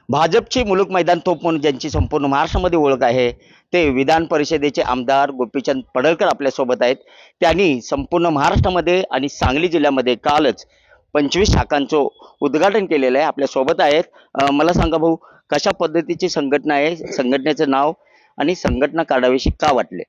भाजपची मुलुक मैदान तोप म्हणून ज्यांची संपूर्ण महाराष्ट्रामध्ये ओळख आहे ते विधान परिषदेचे आमदार गोपीचंद पडळकर आपल्यासोबत आहेत. त्यांनी संपूर्ण महाराष्ट्रामध्ये आणि सांगली जिल्ह्यामध्ये कालच 25 शाखांचं उद्घाटन केलेलं आहे. आपल्यासोबत आहेत. मला सांगा भाऊ, कशा पद्धतीची संघटना आहे, संघटनेचं नाव आणि संघटना काढावीशी का वाटले?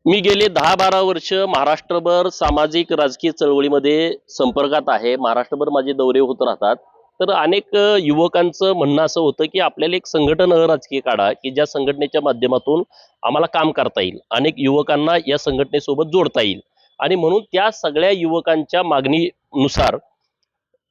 मी गेले 10-12 वर्ष महाराष्ट्रभर सामाजिक राजकीय चळवळीमध्ये संपर्कात आहे. महाराष्ट्रभर माझे दौरे होत राहतात. तर अनेक युवकांचं म्हणणं असं होतं की आपल्याला एक संघटन राजकीय काढा की ज्या संघटनेच्या माध्यमातून आम्हाला काम करता येईल, अनेक युवकांना या संघटनेसोबत जोडता येईल. आणि म्हणून त्या सगळ्या युवकांच्या मागणीनुसार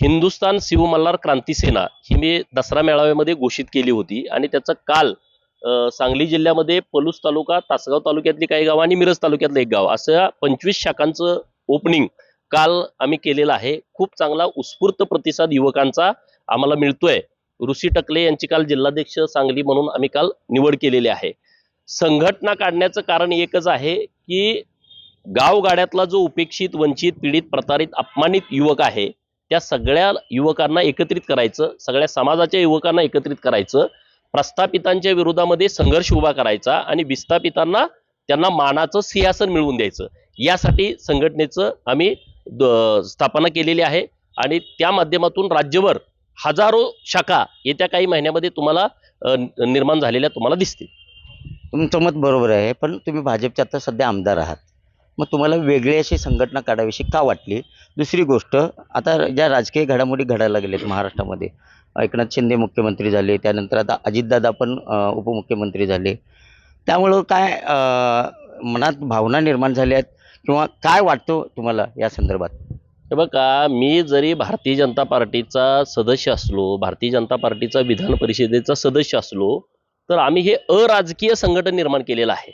हिंदुस्थान शिव मल्हार क्रांती सेना ही मी दसरा मेळाव्यामध्ये घोषित केली होती. आणि त्याचं काल सांगली जिल्ह्यामध्ये पलूस तालुका, तासगाव तालुक्यातली काही गावं आणि मिरज तालुक्यातलं एक गाव असं 25 शाखांचं ओपनिंग काल आम्ही केलेलं आहे. खूप चांगला उत्स्फूर्त प्रतिसाद युवकांचा आम्हाला मिळतोय. ऋषी टकले यांची काल जिल्हाध्यक्ष सांगली म्हणून आम्ही काल निवड केलेली आहे. संघटना काढण्याचं कारण एकच आहे की गावगाड्यातला जो उपेक्षित, वंचित, पीडित, प्रतारित, अपमानित युवक आहे त्या सगळ्या युवकांना एकत्रित करायचं, सगळ्या समाजाच्या युवकांना एकत्रित करायचं, प्रस्थापितांच्या विरोधामध्ये संघर्ष उभा करायचा आणि विस्थापितांना त्यांना मानाचं सिंहासन मिळवून द्यायचं. यासाठी संघटनेचं आम्ही स्थापना केलेली आहे. आणि त्या माध्यमातून राज्यभर हजारो शाखा येत्या काही महिन्यामध्ये तुम्हाला निर्माण झालेल्या तुम्हाला दिसतील. तुमचं मत बरोबर आहे, पण तुम्ही भाजपचे आता सध्या आमदार आहात. मग तुम्हाला वेगळी अशी संघटना काढावीशी का वाटली? दुसरी गोष्ट, आता ज्या राजकीय घडामोडी घडायला गेलेत महाराष्ट्रामध्ये, एकनाथ शिंदे मुख्यमंत्री झाले, त्यानंतर आता अजितदादा पण उपमुख्यमंत्री झाले, त्यामुळं काय मनात भावना निर्माण झाल्या आहेत किंवा काय वाटतं तुम्हाला या संदर्भात? हे बघा, मी जरी भारतीय जनता पार्टीचा सदस्य असलो, भारतीय जनता पार्टीचा विधान परिषदेचा सदस्य असलो, तर आम्ही हे अराजकीय संघटन निर्माण केलेलं आहे.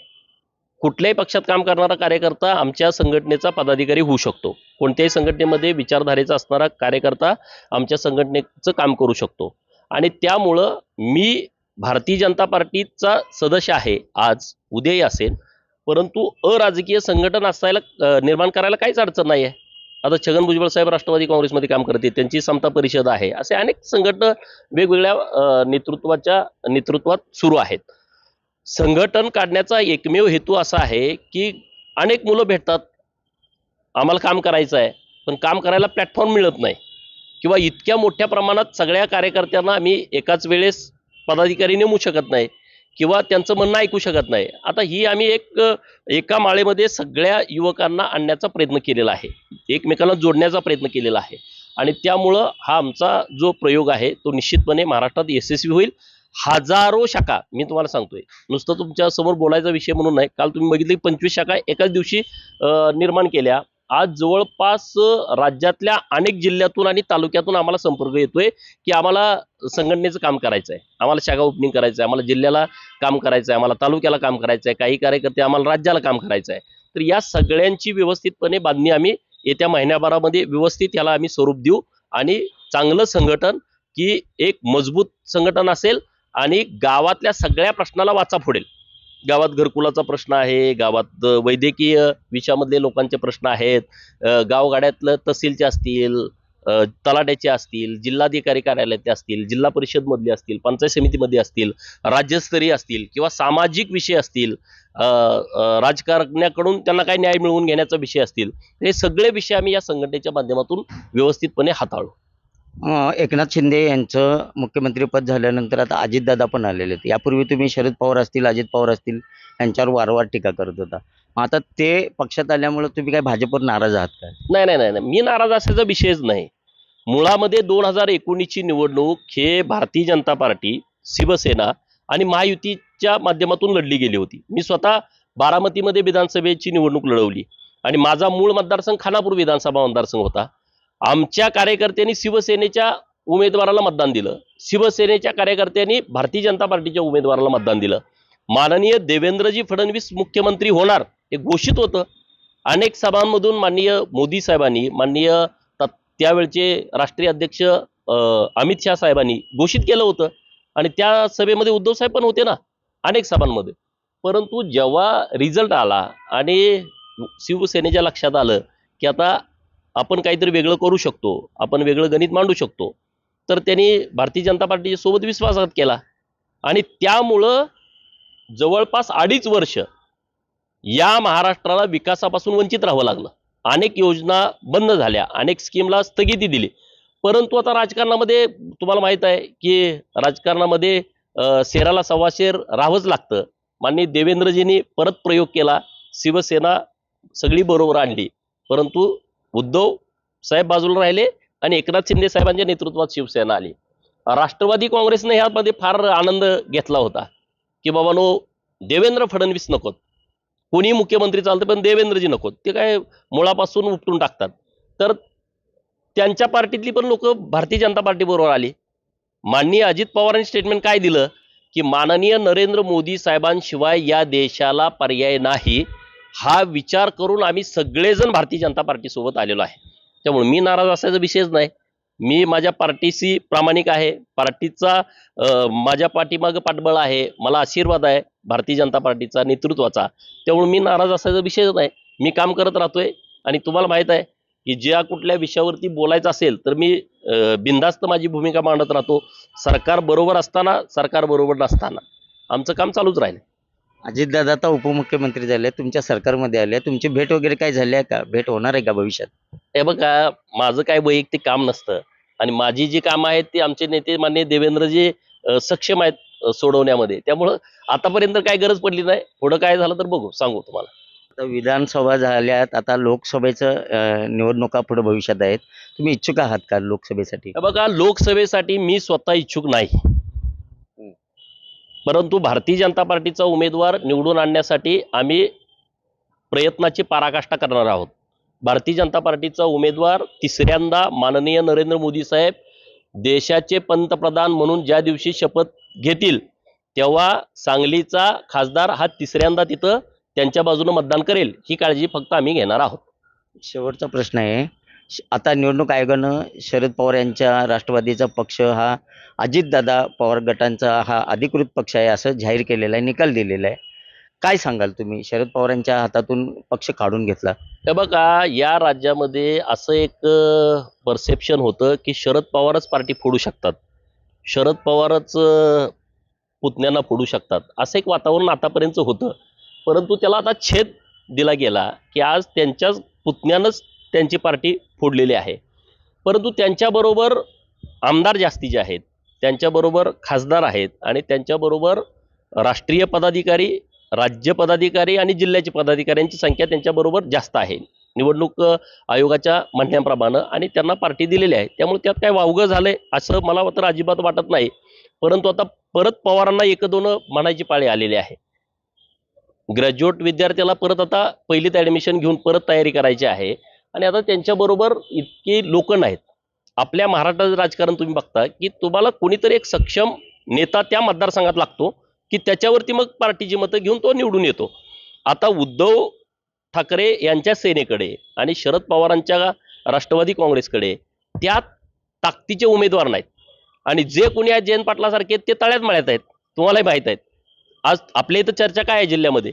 कुठल्याही पक्षात काम करणारा कार्यकर्ता आमच्या संघटनेचा पदाधिकारी होऊ शकतो. कोणत्याही संघटनेमध्ये विचारधारेचा असणारा कार्यकर्ता आमच्या संघटनेचं काम करू शकतो. आणि त्यामुळं मी भारतीय जनता पार्टीचा सदस्य आहे, आज उद्याही असेल, परंतु अराजकीय संघटन असायला निर्माण करायला काहीच अडचण नाही आहे. आता छगन भुजबळ साहेब राष्ट्रवादी काँग्रेसमध्ये काम करते, त्यांची समता परिषद आहे, असे अनेक संघटना वेगवेगळ्या नेतृत्वात सुरू आहेत. संघटन काढण्याचा एकमेव हेतू असा आहे की अनेक मुलं भेटतात, आम्हाला काम करायचं आहे, पण काम करायला प्लॅटफॉर्म मिळत नाही किंवा इतक्या मोठ्या प्रमाणात सगळ्या कार्यकर्त्यांना आम्ही एकाच वेळेस पदाधिकारी नेमू शकत नाही किंवा त्यांचं म्हणणं ऐकू शकत नाही. आता ही आम्ही एका माळेमध्ये सगळ्या युवकांना आणण्याचा प्रयत्न केलेला आहे, एकमेकांना जोडण्याचा प्रयत्न केलेला आहे. आणि त्यामुळं हा आमचा जो प्रयोग आहे तो निश्चितपणे महाराष्ट्रात यशस्वी होईल. हजारो शाखा, मी तुम्हाला सांगतोय, नुसतं तुमच्या समोर बोलायचा विषय म्हणून नाही, काल तुम्ही बघितलं 25 शाखा एकाच दिवशी निर्माण केल्या. आज जवळपास राज्यातल्या अनेक जिल्ह्यातून आणि तालुक्यातून आम्हाला संपर्क येतोय की आम्हाला संघटनेचं काम करायचं आहे, आम्हाला शाखा ओपनिंग करायचं आहे, आम्हाला जिल्ह्याला काम करायचं आहे, आम्हाला तालुक्याला काम करायचं आहे, काही कार्यकर्ते आम्हाला राज्याला काम करायचं आहे. तर या सगळ्यांची व्यवस्थितपणे बांधणी आम्ही येत्या महिन्याभरामध्ये व्यवस्थित याला आम्ही स्वरूप देऊ. आणि चांगलं संघटन की एक मजबूत संघटन असेल आणि गावातल्या सगळ्या प्रश्नाला वाचा फोडेल. गावात घरकुलाचा प्रश्न आहे, गावात वैद्यकीय विषयामधले लोकांचे प्रश्न आहेत, गावगाड्यातलं तहसीलचे असतील, तलाट्याचे असतील, जिल्हाधिकारी कार्यालयाचे असतील, जिल्हा परिषदमधले असतील, पंचायत समितीमध्ये असतील, राज्यस्तरीय असतील किंवा सामाजिक विषय असतील, राजकारण्याकडून त्यांना काही न्याय मिळवून घेण्याचा विषय असतील, हे सगळे विषय आम्ही या संघटनेच्या माध्यमातून व्यवस्थितपणे हाताळू. एकनाथ शिंदे यांचं मुख्यमंत्रीपद झाल्यानंतर आता अजितदादा पण आलेले आहेत. यापूर्वी तुम्ही शरद पवार असतील, अजित पवार असतील यांच्यावर वारंवार टीका करत होता. मग आता ते पक्षात आल्यामुळे तुम्ही काय भाजपवर नाराज आहात काय? नाही नाही नाही नाही, मी नाराज असायचा विषयच नाही. मुळामध्ये 2019ची निवडणूक हे भारतीय जनता पार्टी, शिवसेना आणि महायुतीच्या माध्यमातून लढली गेली होती. मी स्वतः बारामतीमध्ये विधानसभेची निवडणूक लढवली आणि माझा मूळ मतदारसंघ खानापूर विधानसभा मतदारसंघ होता. आमच्या कार्यकर्त्यांनी शिवसेनेच्या उमेदवाराला मतदान दिलं, शिवसेनेच्या कार्यकर्त्यांनी भारतीय जनता पार्टीच्या उमेदवाराला मतदान दिलं. माननीय देवेंद्रजी फडणवीस मुख्यमंत्री होणार हे घोषित होतं. अनेक सभांमधून माननीय मोदी साहेबांनी, माननीय त्यावेळचे राष्ट्रीय अध्यक्ष अमित शाह साहेबांनी घोषित केलं होतं. आणि त्या सभेमध्ये उद्धव साहेब पण होते ना अनेक सभांमध्ये. परंतु जेव्हा रिझल्ट आला आणि शिवसेनेच्या लक्षात आलं की आता आपण काहीतरी वेगळं करू शकतो, आपण वेगळं गणित मांडू शकतो, तर त्यांनी भारतीय जनता पार्टीच्या सोबत विश्वासघात केला आणि त्यामुळं जवळपास 2.5 वर्ष या महाराष्ट्राला विकासापासून वंचित राहावं लागलं. अनेक योजना बंद झाल्या, अनेक स्कीमला स्थगिती दिली. परंतु आता राजकारणामध्ये तुम्हाला माहित आहे की राजकारणामध्ये शेराला सव्वा शेर राहावंच लागतं. माननीय देवेंद्रजींनी परत प्रयोग केला, शिवसेना सगळी बरोबर आणली, परंतु उद्धव साहेब बाजूला राहिले आणि एकनाथ शिंदे साहेबांच्या नेतृत्वात शिवसेना आली. राष्ट्रवादी काँग्रेसने ह्यामध्ये फार आनंद घेतला होता की बाबांनो देवेंद्र फडणवीस नकोत, कोणी मुख्यमंत्री चालतं पण देवेंद्रजी नकोत, ते काय मुळापासून उपटून टाकतात. तर त्यांच्या पार्टीतली पण लोक भारतीय जनता पार्टी बरोबर आली. माननीय अजित पवारांनी स्टेटमेंट काय दिलं की माननीय नरेंद्र मोदी साहेबांशिवाय या देशाला पर्याय नाही, हा विचार करून आम्ही सगळेजण भारतीय जनता पार्टीसोबत आलेलो आहे. त्यामुळे मी नाराज असायचा विषयच नाही. मी माझ्या पार्टीशी प्रामाणिक आहे, पार्टीचा माझ्या पाठीमागं पाठबळ आहे, मला आशीर्वाद आहे भारतीय जनता पार्टीचा नेतृत्वाचा. त्यामुळे मी नाराज असायचा विषयच नाही. मी काम करत राहतोय आणि तुम्हाला माहित आहे की ज्या कुठल्या विषयावरती बोलायचं असेल तर मी बिनधास्त माझी भूमिका मांडत राहतो. सरकार बरोबर असताना, सरकार बरोबर नसताना आमचं काम चालूच राहील. अजितदादा आता उपमुख्यमंत्री झाले, तुमच्या सरकारमध्ये आले, तुमची भेट वगैरे काय झाली आहे का? भेट होणार आहे का भविष्यात? हे बघा, माझं काय वैयक्तिक काम नसतं आणि माझी जी कामं आहेत ती आमचे नेते माननीय देवेंद्रजी सक्षम आहेत सोडवण्यामध्ये. त्यामुळं आतापर्यंत काय गरज पडली नाही. पुढं काय झालं तर बघू, सांगू तुम्हाला. आता विधानसभा झाल्यात, आता लोकसभेचं निवडणुका पुढे भविष्यात आहेत. तुम्ही इच्छुक आहात का लोकसभेसाठी? हे बघा, लोकसभेसाठी मी स्वतः इच्छुक नाही, परंतु भारतीय जनता पार्टीचा उमेदवार निवडून आणण्यासाठी आम्ही प्रयत्नाची पराकाष्ठा करणार आहोत. भारतीय जनता पार्टीचा उमेदवार तिसऱ्यांदा माननीय नरेंद्र मोदी साहेब देशाचे पंतप्रधान म्हणून ज्या दिवशी शपथ घेतील तेव्हा सांगलीचा खासदार हा तिसऱ्यांदा तिथं त्यांच्या बाजूने मतदान करेल, ही काळजी फक्त आम्ही घेणार आहोत. शेवटचा प्रश्न आहे, आता निवडणूक आयोगानं शरद पवार यांच्या राष्ट्रवादीचा पक्ष हा अजितदादा पवार गटांचा हा अधिकृत पक्ष आहे असं जाहीर केलेला आहे, निकाल दिलेला आहे. काय सांगाल तुम्ही? शरद पवारांच्या हातातून पक्ष काढून घेतला. हे बघा, या राज्यामध्ये असं एक परसेप्शन होतं की शरद पवारच पार्टी फोडू शकतात, शरद पवारच पुतण्यांना फोडू शकतात, असं एक वातावरण आतापर्यंत होतं. परंतु त्याला आता छेद दिला गेला की आज त्यांच्याच पुतण्यानंच त्यांची पार्टी फोडलेली आहे. परंतु त्यांच्याबरोबर आमदार जास्तीचे आहेत, त्यांच्याबरोबर खासदार आहेत आणि त्यांच्याबरोबर राष्ट्रीय पदाधिकारी, राज्य पदाधिकारी आणि जिल्ह्याचे पदाधिकाऱ्यांची संख्या त्यांच्याबरोबर जास्त आहे निवडणूक आयोगाच्या म्हणण्याप्रमाणे, आणि त्यांना पार्टी दिलेली आहे. त्यामुळे त्यात काय वावगं झालंय असं मला तर अजिबात वाटत नाही. परंतु आता परत पवारांना एक दोन म्हणायची पाळी आलेली आहे. ग्रॅज्युएट विद्यार्थ्याला परत आता पहिलीत ॲडमिशन घेऊन परत तयारी करायची आहे आणि आता त्यांच्याबरोबर इतकी लोक नाहीत. आपल्या महाराष्ट्राचं राजकारण तुम्ही बघता की तुम्हाला कोणीतरी एक सक्षम नेता त्या मतदारसंघात लागतो की त्याच्यावरती मग पार्टीची मतं घेऊन तो निवडून येतो. आता उद्धव ठाकरे यांच्या सेनेकडे आणि शरद पवारांच्या राष्ट्रवादी काँग्रेसकडे त्या ताकदीचे उमेदवार नाहीत आणि जे कोणी आहेत जयंत पाटलासारखे ते तळ्यात मळ्यात आहेत, तुम्हालाही माहीत आहेत. आज आपल्या इथं चर्चा काय आहे जिल्ह्यामध्ये,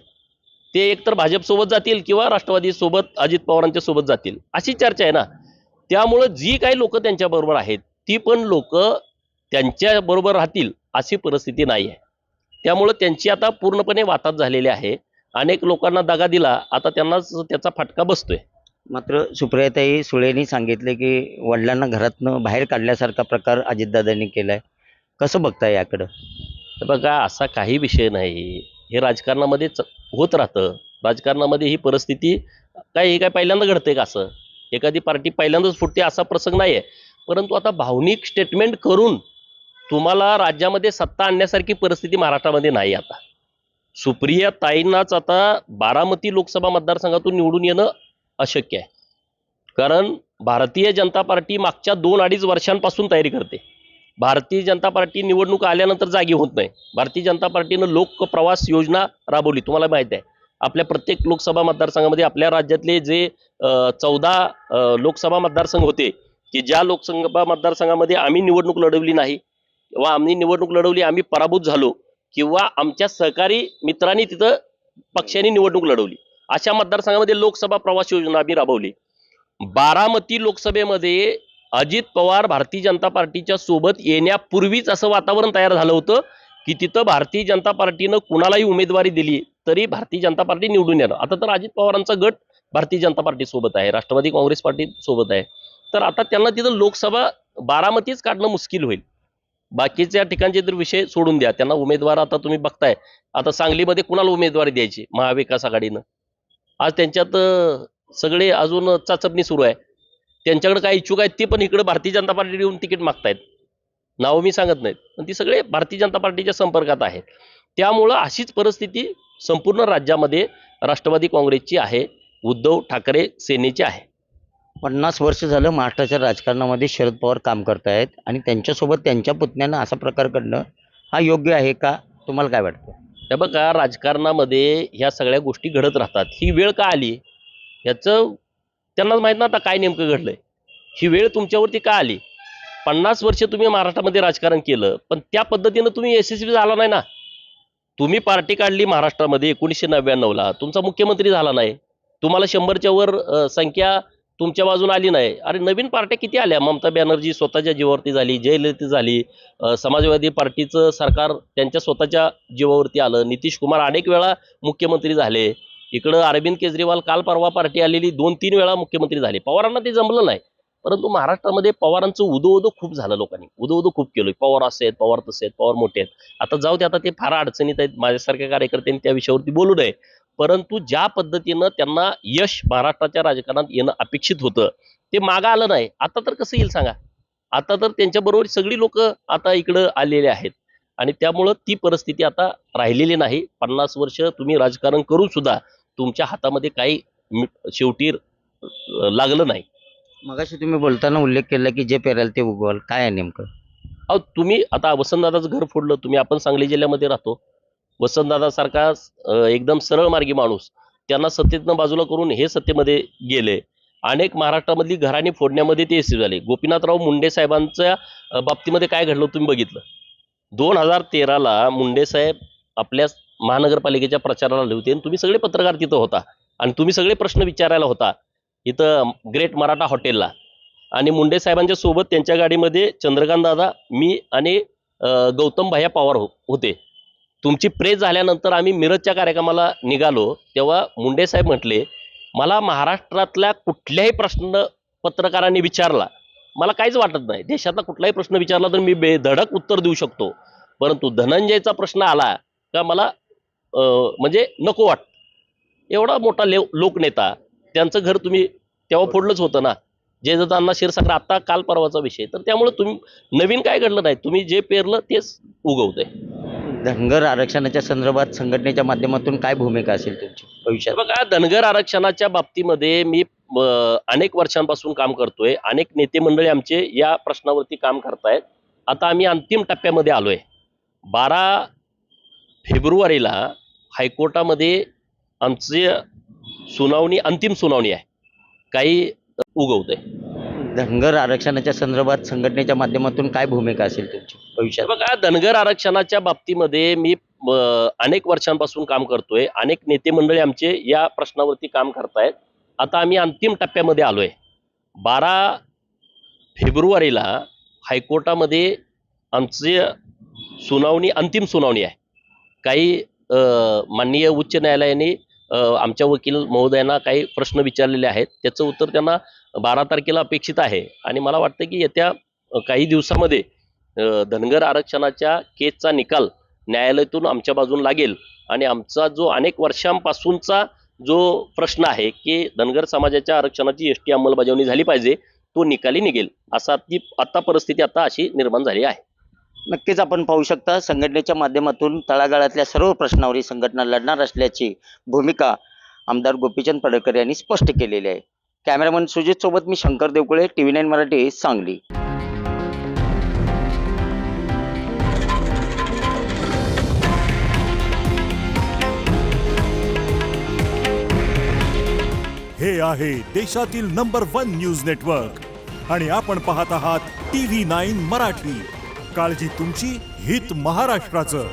ते एकतर भाजपसोबत जातील किंवा राष्ट्रवादीसोबत अजित पवारांच्या सोबत जातील अशी चर्चा आहे ना. त्यामुळं जी काही लोक त्यांच्याबरोबर आहेत ती पण लोक त्यांच्याबरोबर राहतील अशी परिस्थिती नाही आहे. त्यामुळं त्यांची आता पूर्णपणे वाताहत झालेली आहे. अनेक लोकांना दगा दिला, आता त्यांनाच त्याचा फटका बसतोय. मात्र सुप्रियाताई सुळेंनी सांगितले की वडिलांना घरातनं बाहेर काढल्यासारखा प्रकार अजितदादांनी केलाय. कसं बघताय याकडं? तर बघा, असा काही विषय नाही, हे राजकारणामध्ये होत राहतं. राजकारणामध्ये ही परिस्थिती काय, हे काय पहिल्यांदा घडते का? असं एखादी पार्टी पहिल्यांदाच फुटते असा प्रसंग नाही आहे. परंतु आता भावनिक स्टेटमेंट करून तुम्हाला राज्यामध्ये सत्ता आणण्यासारखी परिस्थिती महाराष्ट्रामध्ये नाही. आता सुप्रिया ताईंनाच आता बारामती लोकसभा मतदारसंघातून निवडून येणं अशक्य आहे, कारण भारतीय जनता पार्टी मागच्या 2-2.5 वर्षांपासून तयारी करते. भारतीय जनता पार्टी निवडणूक आल्यानंतर जागी होत नाही. भारतीय जनता पार्टीनं लोकप्रवास योजना राबवली, तुम्हाला माहिती आहे. आपल्या प्रत्येक लोकसभा मतदारसंघामध्ये आपल्या राज्यातले जे 14 लोकसभा मतदारसंघ होते की ज्या लोकसभा मतदारसंघामध्ये आम्ही निवडणूक लढवली नाही किंवा आम्ही निवडणूक लढवली, आम्ही पराभूत झालो किंवा आमच्या सहकारी मित्रांनी तिथं पक्षांनी निवडणूक लढवली, अशा मतदारसंघामध्ये लोकसभा प्रवास योजना आम्ही राबवली. बारामती लोकसभेमध्ये अजित पवार भारतीय जनता पार्टीच्या सोबत येण्यापूर्वीच असं वातावरण तयार झालं होतं की तिथं भारतीय जनता पार्टीनं कुणालाही उमेदवारी दिली तरी भारतीय जनता पार्टी निवडून येणार. आता तर अजित पवारांचा गट भारतीय जनता पार्टी सोबत आहे, राष्ट्रवादी काँग्रेस पार्टी सोबत आहे. तर आता त्यांना तिथं लोकसभा बारामतीच काढणं मुश्किल होईल. बाकीच्या ठिकाणचे तर विषय सोडून द्या, त्यांना उमेदवार आता तुम्ही बघताय. आता सांगलीमध्ये कुणाला उमेदवारी द्यायची महाविकास आघाडीनं? आज त्यांच्यात सगळे अजून चाचपणी सुरू आहे. त्यांच्याकडे काय इच्छुक आहेत ते पण इकडे भारतीय जनता पार्टी येऊन तिकीट मागतायत. नाव मी सांगत नाहीत, पण ती सगळे भारतीय जनता पार्टीच्या संपर्कात आहेत. त्यामुळं अशीच परिस्थिती संपूर्ण राज्यामध्ये राष्ट्रवादी काँग्रेसची आहे, उद्धव ठाकरे सेनेची आहे. 50 वर्ष झालं महाराष्ट्राच्या राजकारणामध्ये शरद पवार काम करतायत आणि त्यांच्यासोबत त्यांच्या पुतण्यानं असा प्रकार घडणं हा योग्य आहे का? तुम्हाला काय वाटतं? हे बघा, राजकारणामध्ये ह्या सगळ्या गोष्टी घडत राहतात. ही वेळ का आली याचं त्यांनाच माहीत ना आता काय नेमकं घडलंय. ही वेळ तुमच्यावरती का आली? 50 वर्ष तुम्ही महाराष्ट्रामध्ये राजकारण केलं, पण त्या पद्धतीनं तुम्ही यशस्वी झाला नाही ना. तुम्ही पार्टी काढली महाराष्ट्रामध्ये 1999ला, तुमचा मुख्यमंत्री झाला नाही. तुम्हाला 100च्या वर संख्या तुमच्या बाजून आली नाही. अरे नवीन पार्ट्या किती आल्या? ममता बॅनर्जी स्वतःच्या जीवावरती झाली, जयललिता झाली, समाजवादी पार्टीचं सरकार त्यांच्या स्वतःच्या जीवावरती आलं, नितीश कुमार अनेक वेळा मुख्यमंत्री झाले. इकडं अरविंद केजरीवाल काल परवा पार्टी आलेली 2-3 वेळा मुख्यमंत्री झाले. पवारांना ते जमलं नाही. परंतु महाराष्ट्रामध्ये पवारांचं उदो खूप झालं. लोकांनी उदो खूप केलं. पवार असे आहेत, पवार तसे आहेत, पवार मोठे आहेत. आता जाऊ दे, आता ते फार अडचणीत आहेत. माझ्यासारख्या कार्यकर्त्यांनी त्या विषयावरती बोलू नये. परंतु ज्या पद्धतीनं त्यांना यश महाराष्ट्राच्या राजकारणात येणं अपेक्षित होतं ते मागं आलं नाही. आता तर कसं येईल सांगा? आता तर त्यांच्याबरोबर सगळी लोक आता इकडं आलेले आहेत आणि त्यामुळं ती परिस्थिती आता राहिलेली नाही. 50 वर्ष तुम्ही राजकारण करून सुद्धा तुमच्या हातामध्ये काही शेवटी लागलं नाही. मगाशी तुम्ही बोलताना उल्लेख केला की जे पेराल ते उगवाल. काय आहे नेमकं? अहो तुम्ही आता वसंतदादाचं घर फोडलं. आपण सांगली जिल्ह्यामध्ये राहतो. वसंतदादासारखा एकदम सरळ मार्गी माणूस, त्यांना सत्तेतनं बाजूला करून हे सत्तेमध्ये गेले. अनेक महाराष्ट्रामधली घराणी फोडण्यामध्ये ते यशस्वी झाले. गोपीनाथराव मुंडे साहेबांच्या बाबतीमध्ये काय घडलं तुम्ही बघितलं. 2013ला मुंडे साहेब आपल्या महानगरपालिकेच्या प्रचाराला आले होते आणि तुम्ही सगळे पत्रकार तिथं होता आणि तुम्ही सगळे प्रश्न विचारायला होता इथं ग्रेट मराठा हॉटेलला. आणि मुंडे साहेबांच्या सोबत त्यांच्या गाडीमध्ये चंद्रकांत दादा, मी आणि गौतम भैया पवार होते. तुमची प्रेस झाल्यानंतर आम्ही मिरजच्या कार्यक्रमाला निघालो तेव्हा मुंडे साहेब म्हटले, मला महाराष्ट्रातल्या कुठल्याही प्रश्न पत्रकारांनी विचारला, मला काहीच वाटत नाही. देशातला कुठलाही प्रश्न विचारला तर मी बेधडक उत्तर देऊ शकतो. परंतु धनंजयचा प्रश्न आला का मला म्हणजे नको वाटतं. एवढा मोठा लोकनेता, त्यांचं घर तुम्ही तेव्हा फोडलंच होतं ना. जयदत्तांना क्षीरसागर आता काल परवाचा विषय. तर त्यामुळे तुम्ही नवीन काय घडलं नाही. तुम्ही जे पेरलं तेच उगवतंय. धनगर आरक्षणाच्या संदर्भात संघटनेच्या माध्यमातून काय भूमिका असेल तुमची भविष्यात? बघा, धनगर आरक्षणाच्या बाबतीमध्ये मी अनेक वर्षांपासून काम करतोय. अनेक नेते मंडळी आमचे या प्रश्नावरती काम करतायत. आता आम्ही अंतिम टप्प्यामध्ये आलोय. 12 फेब्रुवारीला हायकोर्टामध्ये आमची सुनावणी, अंतिम सुनावणी आहे. काही उगवतंय. धनगर आरक्षणाच्या संदर्भात संघटनेच्या माध्यमातून काय भूमिका असेल तुमची भविष्यात? बघा, धनगर आरक्षणाच्या बाबतीमध्ये मी अनेक वर्षांपासून काम करतोय. अनेक नेते मंडळी आमचे या प्रश्नावरती काम करतायत. आता आम्ही अंतिम टप्प्यामध्ये आलोय. 12 फेब्रुवारीला हायकोर्टामध्ये आमची सुनावणी, अंतिम सुनावणी आहे. काही माननीय उच्च न्यायालयाने आमच्या वकील महोदयांना काही प्रश्न विचारलेले आहेत. त्याचं उत्तर त्यांना 12 तारखेला अपेक्षित आहे आणि मला वाटतं की येत्या काही दिवसामध्ये धनगर आरक्षणाच्या केसचा निकाल न्यायालयातून आमच्या बाजून लागेल आणि आमचा जो अनेक वर्षांपासूनचा जो प्रश्न आहे की धनगर समाजाच्या आरक्षणाची एसटी अंमलबजावणी झाली पाहिजे, तो निकाली निघेल. असा ती आता परिस्थिती आता अशी निर्माण झाली आहे. नक्कीच आपण पाहू शकता संघटनेच्या माध्यमातून तळागाळातल्या सर्व प्रश्नावरही संघटना लढणार असल्याची भूमिका आमदार गोपीचंद पडळकर यांनी स्पष्ट केलेली आहे. कॅमेरामन सुजित सोबत मी शंकर देवकुळे, TV9 मराठी, सांगली. हे आहे देशातील नंबर 1 न्यूज नेटवर्क आणि आपण पाहत आहात TV9 मराठी. काळजी तुमची, हित महाराष्ट्राचं.